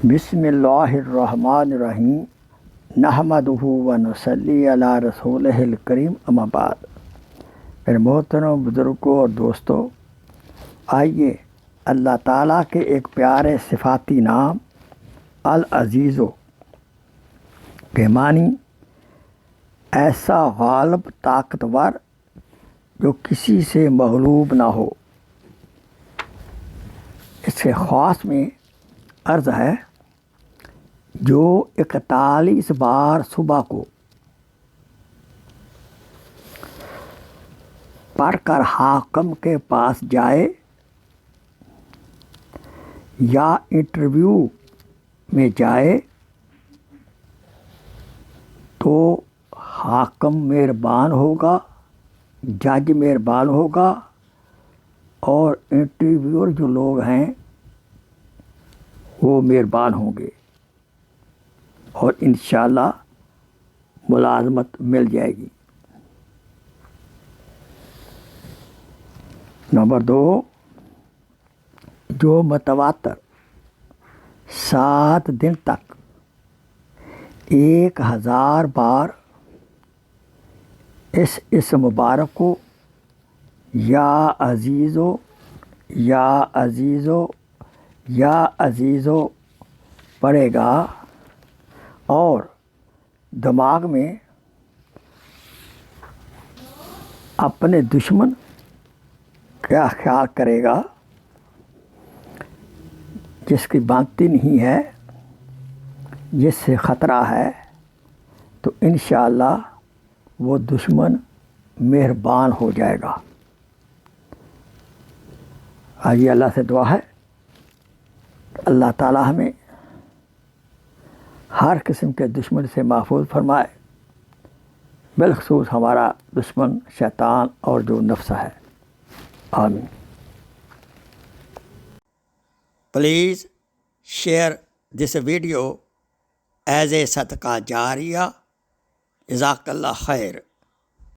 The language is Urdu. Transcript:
بسم اللہ الرحمن الرحیم نحمدہ و نصلی علی رسولہ الکریم اما بعد۔ پھر محترم بزرگوں اور دوستوں، آئیے اللہ تعالیٰ کے ایک پیارے صفاتی نام العزیز کے معنی ایسا غالب طاقتور جو کسی سے مغلوب نہ ہو، اس کے خاص میں عرض ہے جو 41 بار صبح کو پڑھ کر حاکم کے پاس جائے یا انٹرویو میں جائے تو حاکم مہربان ہوگا، جج مہربان ہوگا، اور انٹرویور جو لوگ ہیں وہ مہربان ہوں گے اور انشاءاللہ ملازمت مل جائے گی۔ نمبر 2، جو متواتر 7 دن تک 1000 بار اس اسم مبارک کو یا عزیزو یا عزیزو یا عزیزو پڑھے گا اور دماغ میں اپنے دشمن کیا خیال کرے گا جس کی بنتی نہیں ہے، جس سے خطرہ ہے، تو انشاءاللہ وہ دشمن مہربان ہو جائے گا۔ آئیے اللہ سے دعا ہے اللہ تعالیٰ ہمیں ہر قسم کے دشمن سے محفوظ فرمائے، بالخصوص ہمارا دشمن شیطان اور جو نفس ہے۔ آمین۔ Please share this video as a صدقہ جاریہ۔ جزاک اللہ خیر۔